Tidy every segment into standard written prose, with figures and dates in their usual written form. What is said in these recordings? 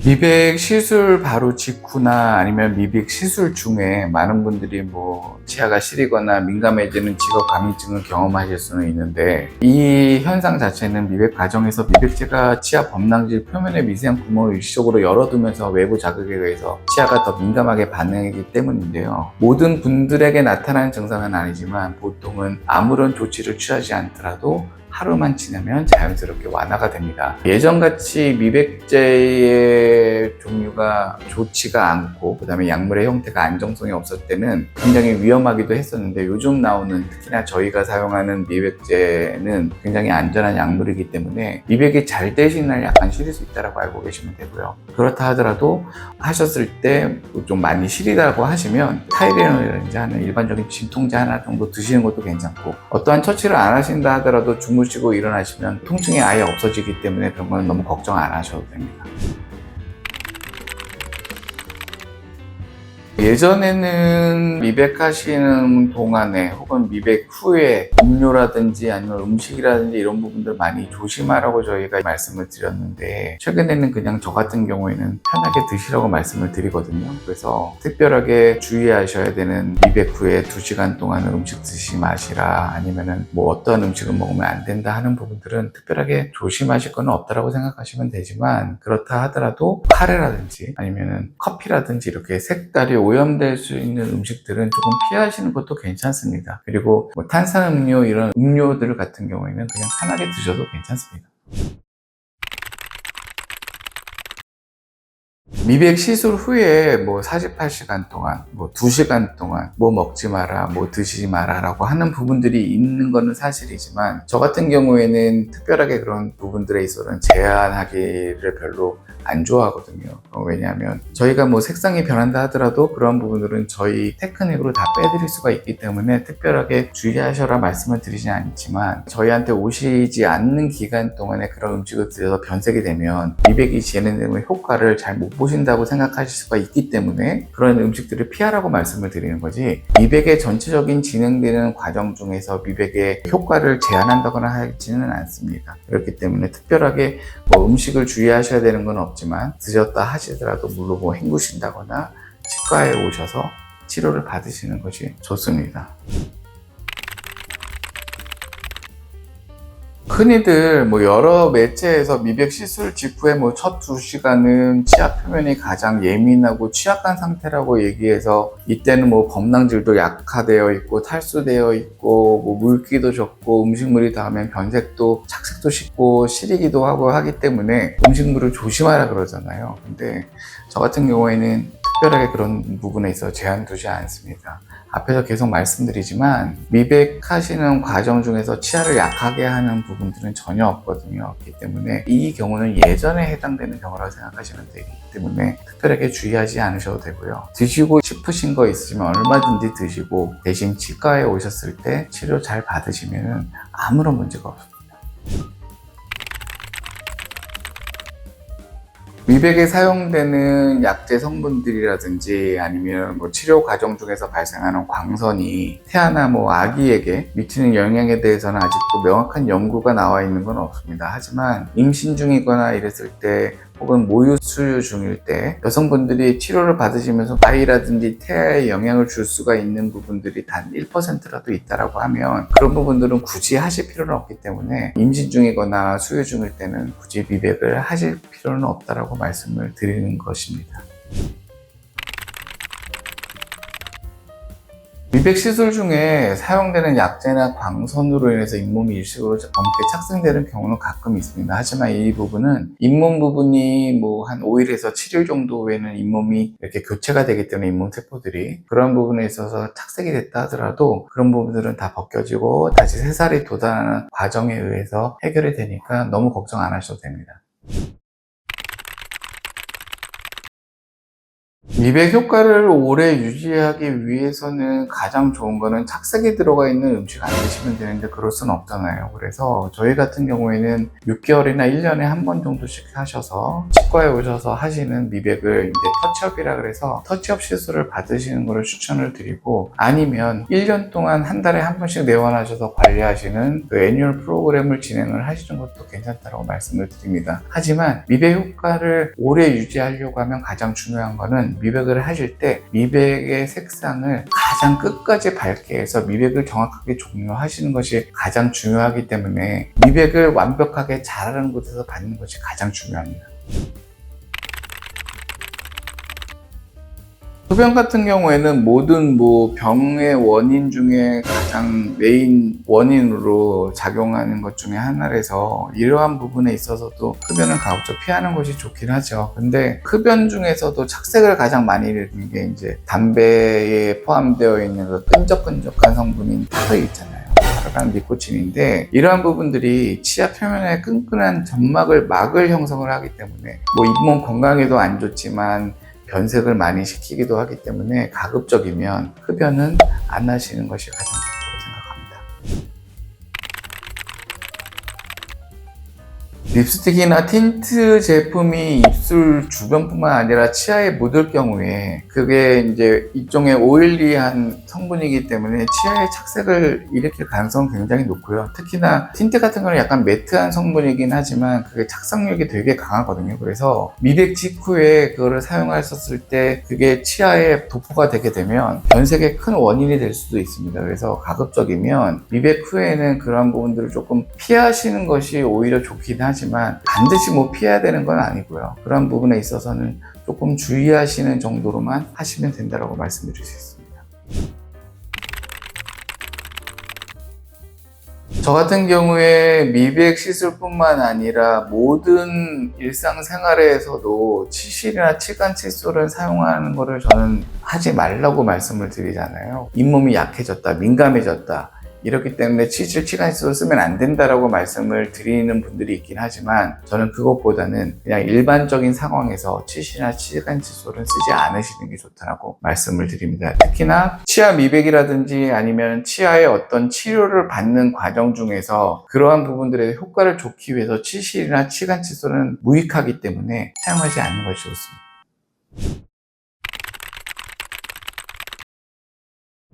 미백 시술 바로 직후나 아니면 미백 시술 중에 많은 분들이 치아가 시리거나 민감해지는 직업 감염증을 경험하실 수는 있는데, 이 현상 자체는 미백 과정에서 미백제가 치아 범랑질 표면의 미세한 구멍을 일시적으로 열어두면서 외부 자극에 의해서 치아가 더 민감하게 반응하기 때문인데요. 모든 분들에게 나타나는 증상은 아니지만 보통은 아무런 조치를 취하지 않더라도 하루만 지나면 자연스럽게 완화가 됩니다. 예전같이 미백제의 종류가 좋지가 않고 그 다음에 약물의 형태가 안정성이 없을 때는 굉장히 위험하기도 했었는데, 요즘 나오는 특히나 저희가 사용하는 미백제는 굉장히 안전한 약물이기 때문에 미백이 잘 되시는 날 약간 시릴 수 있다고 알고 계시면 되고요. 그렇다 하더라도 하셨을 때 좀 많이 시리다고 하시면 타이레놀이라든지 하는 일반적인 진통제 하나 정도 드시는 것도 괜찮고, 어떠한 처치를 안 하신다 하더라도 주무시고 일어나시면 통증이 아예 없어지기 때문에 그런 건 너무 걱정 안 하셔도 됩니다. 예전에는 미백하시는 동안에 혹은 미백 후에 음료라든지 아니면 음식이라든지 이런 부분들 많이 조심하라고 저희가 말씀을 드렸는데, 최근에는 그냥 저 같은 경우에는 편하게 드시라고 말씀을 드리거든요. 그래서 특별하게 주의하셔야 되는, 미백 후에 2시간 동안은 음식 드시지 마시라, 아니면은 어떤 음식을 먹으면 안 된다 하는 부분들은 특별하게 조심하실 건 없다라고 생각하시면 되지만, 그렇다 하더라도 카레라든지 아니면은 커피라든지 이렇게 색깔이 오염될 수 있는 음식들은 조금 피하시는 것도 괜찮습니다. 그리고 탄산음료 이런 음료들 같은 경우에는 그냥 편하게 드셔도 괜찮습니다. 미백 시술 후에 48시간 동안, 2시간 동안 먹지 마라, 드시지 마라 라고 하는 부분들이 있는 거는 사실이지만, 저 같은 경우에는 특별하게 그런 부분들에 있어서는 제한하기를 별로 안 좋아하거든요. 왜냐하면 저희가 색상이 변한다 하더라도 그런 부분들은 저희 테크닉으로 다 빼드릴 수가 있기 때문에 특별하게 주의하셔라 말씀을 드리진 않지만, 저희한테 오시지 않는 기간 동안에 그런 음식을 드셔서 변색이 되면 미백이 진행되는 효과를 잘 못 보신다고 생각하실 수가 있기 때문에 그런 음식들을 피하라고 말씀을 드리는 거지, 미백의 전체적인 진행되는 과정 중에서 미백의 효과를 제한한다거나 하지는 않습니다. 그렇기 때문에 특별하게 음식을 주의하셔야 되는 건 없지만, 드셨다 하시더라도 물론 헹구신다거나 치과에 오셔서 치료를 받으시는 것이 좋습니다. 흔히들 여러 매체에서 미백 시술 직후에 첫 2시간은 치아 표면이 가장 예민하고 취약한 상태라고 얘기해서, 이때는 범랑질도 약화되어 있고 탈수되어 있고 물기도 적고 음식물이 닿으면 변색도 착색도 쉽고 시리기도 하고 하기 때문에 음식물을 조심하라 그러잖아요. 근데 저 같은 경우에는 특별하게 그런 부분에 있어서 제한 두지 않습니다. 앞에서 계속 말씀드리지만 미백하시는 과정 중에서 치아를 약하게 하는 부분들은 전혀 없거든요. 그렇기 때문에 이 경우는 예전에 해당되는 경우라고 생각하시면 되기 때문에 특별하게 주의하지 않으셔도 되고요. 드시고 싶으신 거 있으시면 얼마든지 드시고, 대신 치과에 오셨을 때 치료 잘 받으시면 아무런 문제가 없습니다. 미백에 사용되는 약제 성분들이라든지 아니면 치료 과정 중에서 발생하는 광선이 태아나 아기에게 미치는 영향에 대해서는 아직도 명확한 연구가 나와 있는 건 없습니다. 하지만 임신 중이거나 이랬을 때 혹은 모유 수유 중일 때 여성분들이 치료를 받으시면서 아이라든지 태아에 영향을 줄 수가 있는 부분들이 단 1%라도 있다라고 하면, 그런 부분들은 굳이 하실 필요는 없기 때문에 임신 중이거나 수유 중일 때는 굳이 미백을 하실 필요는 없다라고 말씀을 드리는 것입니다. 미백 시술 중에 사용되는 약제나 광선으로 인해서 잇몸이 일시적으로 검게 착생되는 경우는 가끔 있습니다. 하지만 이 부분은 잇몸 부분이 한 5일에서 7일 정도 후에는 잇몸이 이렇게 교체가 되기 때문에, 잇몸 세포들이 그런 부분에 있어서 착색이 됐다 하더라도 그런 부분들은 다 벗겨지고 다시 새살이 돋아나는 과정에 의해서 해결이 되니까 너무 걱정 안 하셔도 됩니다. 미백 효과를 오래 유지하기 위해서는 가장 좋은 거는 착색이 들어가 있는 음식 안 드시면 되는데 그럴 수는 없잖아요. 그래서 저희 같은 경우에는 6개월이나 1년에 한 번 정도씩 하셔서 치과에 오셔서 하시는 미백을 이제 터치업이라 그래서 터치업 시술을 받으시는 것을 추천을 드리고, 아니면 1년 동안 한 달에 한 번씩 내원하셔서 관리하시는 그 애뉴얼 프로그램을 진행을 하시는 것도 괜찮다고 말씀을 드립니다. 하지만 미백 효과를 오래 유지하려고 하면 가장 중요한 거는 미백을 하실 때 미백의 색상을 가장 끝까지 밝게 해서 미백을 정확하게 종료하시는 것이 가장 중요하기 때문에 미백을 완벽하게 잘하는 곳에서 받는 것이 가장 중요합니다. 흡연 같은 경우에는 모든 병의 원인 중에 가장 메인 원인으로 작용하는 것 중에 하나라서 이러한 부분에 있어서도 흡연은 가급적 피하는 것이 좋긴 하죠. 근데 흡연 중에서도 착색을 가장 많이 일으키는 게 이제 담배에 포함되어 있는 그 끈적끈적한 성분인 타르 있잖아요. 타르랑 니코틴인데, 이러한 부분들이 치아 표면에 끈끈한 점막을 형성을 하기 때문에 잇몸 건강에도 안 좋지만 변색을 많이 시키기도 하기 때문에 가급적이면 흡연은 안 하시는 것이 가장 좋다고 생각합니다. 립스틱이나 틴트 제품이 입술 주변뿐만 아니라 치아에 묻을 경우에 그게 이제 일종의 오일리한 성분이기 때문에 치아에 착색을 일으킬 가능성은 굉장히 높고요. 특히나 틴트 같은 경우는 약간 매트한 성분이긴 하지만 그게 착색력이 되게 강하거든요. 그래서 미백 직후에 그거를 사용하셨을 때 그게 치아에 도포가 되게 되면 변색의 큰 원인이 될 수도 있습니다. 그래서 가급적이면 미백 후에는 그런 부분들을 조금 피하시는 것이 오히려 좋긴 하지만 반드시 피해야 되는 건 아니고요. 그런 부분에 있어서는 조금 주의하시는 정도로만 하시면 된다고 말씀드릴 수 있습니다. 저 같은 경우에 미백 시술뿐만 아니라 모든 일상생활에서도 치실이나 치간 칫솔을 사용하는 것을 저는 하지 말라고 말씀을 드리잖아요. 잇몸이 약해졌다, 민감해졌다, 이렇기 때문에 치간 칫솔을 쓰면 안 된다라고 말씀을 드리는 분들이 있긴 하지만 저는 그것보다는 그냥 일반적인 상황에서 치실이나 치간 칫솔은 쓰지 않으시는 게 좋다라고 말씀을 드립니다. 특히나 치아 미백이라든지 아니면 치아의 어떤 치료를 받는 과정 중에서 그러한 부분들의 효과를 좋기 위해서 치실이나 치간 칫솔은 무익하기 때문에 사용하지 않는 것이 좋습니다.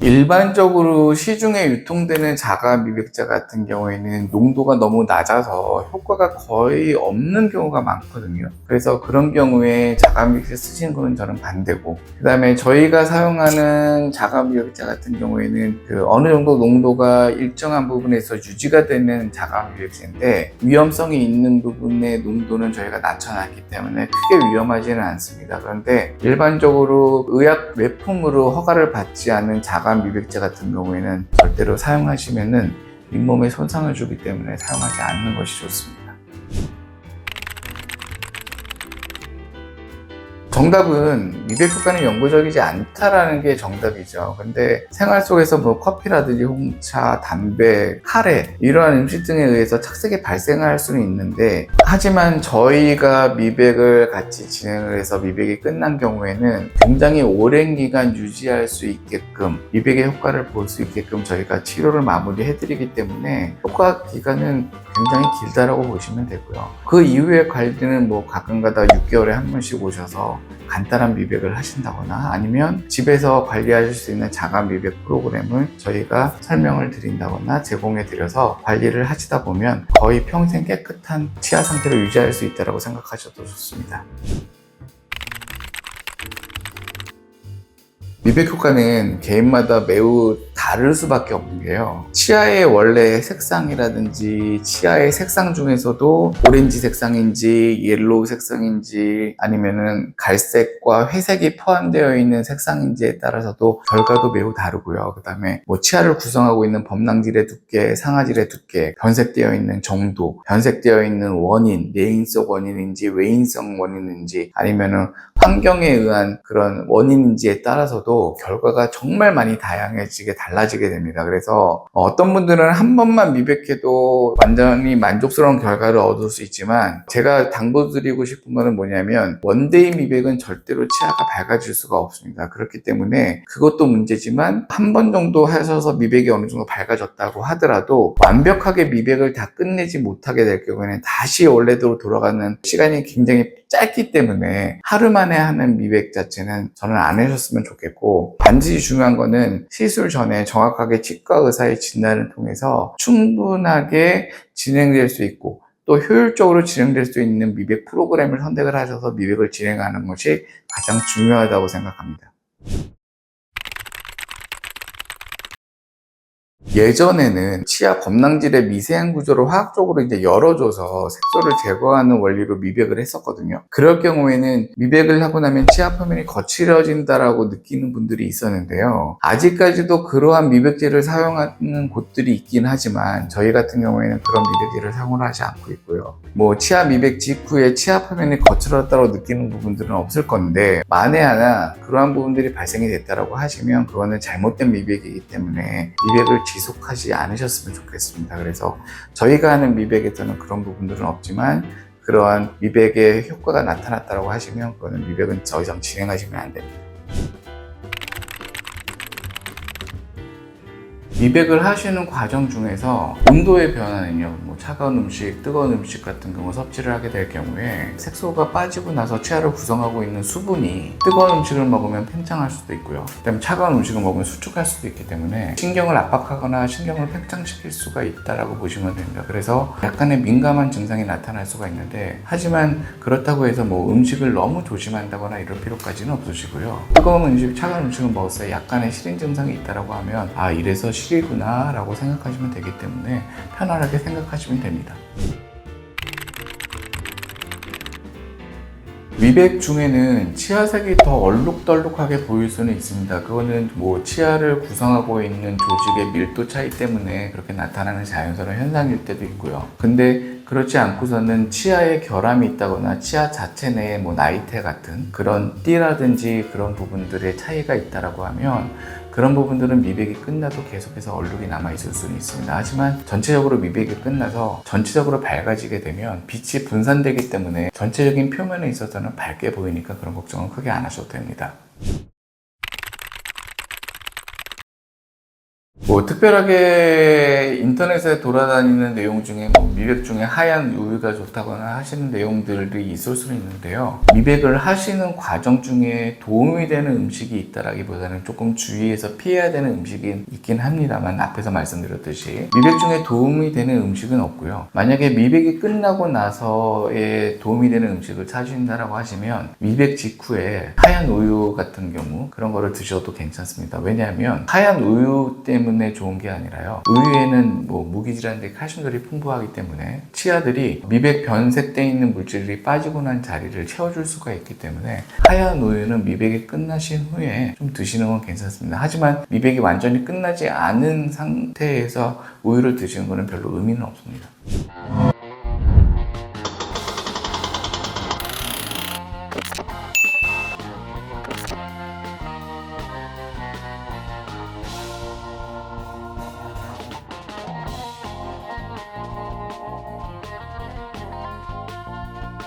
일반적으로 시중에 유통되는 자가 미백제 같은 경우에는 농도가 너무 낮아서 효과가 거의 없는 경우가 많거든요. 그래서 그런 경우에 자가 미백제 쓰시는 거는 저는 반대고, 그 다음에 저희가 사용하는 자가 미백제 같은 경우에는 어느 정도 농도가 일정한 부분에서 유지가 되는 자가 미백제인데 위험성이 있는 부분의 농도는 저희가 낮춰놨기 때문에 크게 위험하지는 않습니다. 그런데 일반적으로 의약 외품으로 허가를 받지 않은 자가 미백제 같은 경우에는 절대로 사용하시면은 잇몸에 손상을 주기 때문에 사용하지 않는 것이 좋습니다. 정답은 미백 효과는 영구적이지 않다라는 게 정답이죠. 근데 생활 속에서 커피라든지 홍차, 담배, 카레 이러한 음식 등에 의해서 착색이 발생할 수는 있는데, 하지만 저희가 미백을 같이 진행을 해서 미백이 끝난 경우에는 굉장히 오랜 기간 유지할 수 있게끔 미백의 효과를 볼 수 있게끔 저희가 치료를 마무리해 드리기 때문에 효과 기간은 굉장히 길다라고 보시면 되고요. 그 이후에 관리는 가끔가다 6개월에 한 번씩 오셔서 간단한 미백을 하신다거나 아니면 집에서 관리하실 수 있는 자가 미백 프로그램을 저희가 설명을 드린다거나 제공해 드려서 관리를 하시다 보면 거의 평생 깨끗한 치아 상태를 유지할 수 있다고 생각하셔도 좋습니다. 미백 효과는 개인마다 매우 다를 수밖에 없는 게요. 치아의 원래 색상이라든지 치아의 색상 중에서도 오렌지 색상인지 옐로우 색상인지 아니면은 갈색과 회색이 포함되어 있는 색상인지에 따라서도 결과도 매우 다르고요. 그 다음에 치아를 구성하고 있는 범낭질의 두께, 상아질의 두께, 변색되어 있는 정도, 변색되어 있는 원인, 내인성 원인인지 외인성 원인인지 아니면은 환경에 의한 그런 원인인지에 따라서도 따라서 결과가 정말 많이 다양해지게 달라지게 됩니다. 그래서 어떤 분들은 한 번만 미백해도 완전히 만족스러운 결과를 얻을 수 있지만, 제가 당부드리고 싶은 거는 뭐냐면 원데이 미백은 절대로 치아가 밝아질 수가 없습니다. 그렇기 때문에 그것도 문제지만 한 번 정도 하셔서 미백이 어느 정도 밝아졌다고 하더라도 완벽하게 미백을 다 끝내지 못하게 될 경우에는 다시 원래대로 돌아가는 시간이 굉장히 짧기 때문에 하루 만에 하는 미백 자체는 저는 안 하셨으면 좋겠고, 반드시 중요한 거는 시술 전에 정확하게 치과 의사의 진단을 통해서 충분하게 진행될 수 있고 또 효율적으로 진행될 수 있는 미백 프로그램을 선택을 하셔서 미백을 진행하는 것이 가장 중요하다고 생각합니다. 예전에는 치아 범낭질의 미세한 구조를 화학적으로 이제 열어줘서 색소를 제거하는 원리로 미백을 했었거든요. 그럴 경우에는 미백을 하고 나면 치아 표면이 거칠어진다라고 느끼는 분들이 있었는데요. 아직까지도 그러한 미백제를 사용하는 곳들이 있긴 하지만 저희 같은 경우에는 그런 미백제를 사용을 하지 않고 있고요. 치아 미백 직후에 치아 표면이 거칠었다고 느끼는 부분들은 없을 건데, 만에 하나 그러한 부분들이 발생이 됐다고 하시면 그거는 잘못된 미백이기 때문에 미백을 지속하지 않으셨으면 좋겠습니다. 그래서 저희가 하는 미백에서는 그런 부분들은 없지만, 그러한 미백의 효과가 나타났다고 하시면 그거는 미백은 더 이상 진행하시면 안 됩니다. 미백을 하시는 과정 중에서 온도의 변화는요, 차가운 음식, 뜨거운 음식 같은 경우 섭취를 하게 될 경우에 색소가 빠지고 나서 치아를 구성하고 있는 수분이 뜨거운 음식을 먹으면 팽창할 수도 있고요. 그다음에 차가운 음식을 먹으면 수축할 수도 있기 때문에 신경을 압박하거나 신경을 팽창시킬 수가 있다라고 보시면 됩니다. 그래서 약간의 민감한 증상이 나타날 수가 있는데, 하지만 그렇다고 해서 음식을 너무 조심한다거나 이럴 필요까지는 없으시고요. 뜨거운 음식, 차가운 음식을 먹었을 때 약간의 실인 증상이 있다라고 하면 이래서 실이구나 라고 생각하시면 되기 때문에 편안하게 생각하시면 됩니다. 미백 중에는 치아색이 더 얼룩덜룩하게 보일 수는 있습니다. 그거는 치아를 구성하고 있는 조직의 밀도 차이 때문에 그렇게 나타나는 자연스러운 현상일 때도 있고요. 근데 그렇지 않고서는 치아에 결함이 있다거나 치아 자체 내에 나이테 같은 그런 띠라든지 그런 부분들의 차이가 있다라고 하면, 그런 부분들은 미백이 끝나도 계속해서 얼룩이 남아있을 수는 있습니다. 하지만 전체적으로 미백이 끝나서 전체적으로 밝아지게 되면 빛이 분산되기 때문에 전체적인 표면에 있어서는 밝게 보이니까 그런 걱정은 크게 안 하셔도 됩니다. 특별하게 인터넷에 돌아다니는 내용 중에 미백 중에 하얀 우유가 좋다거나 하시는 내용들이 있을 수는 있는데요. 미백을 하시는 과정 중에 도움이 되는 음식이 있다라기보다는 조금 주의해서 피해야 되는 음식이 있긴 합니다만, 앞에서 말씀드렸듯이 미백 중에 도움이 되는 음식은 없고요. 만약에 미백이 끝나고 나서에 도움이 되는 음식을 찾으신다라고 하시면 미백 직후에 하얀 우유 같은 경우 그런 거를 드셔도 괜찮습니다. 왜냐하면 하얀 우유 때문에 좋은 게 아니라요, 우유에는 무기질환들이 칼슘들이 풍부하기 때문에 치아들이 미백 변색되어 있는 물질이 빠지고 난 자리를 채워줄 수가 있기 때문에 하얀 우유는 미백이 끝나신 후에 좀 드시는 건 괜찮습니다. 하지만 미백이 완전히 끝나지 않은 상태에서 우유를 드시는 거는 별로 의미는 없습니다.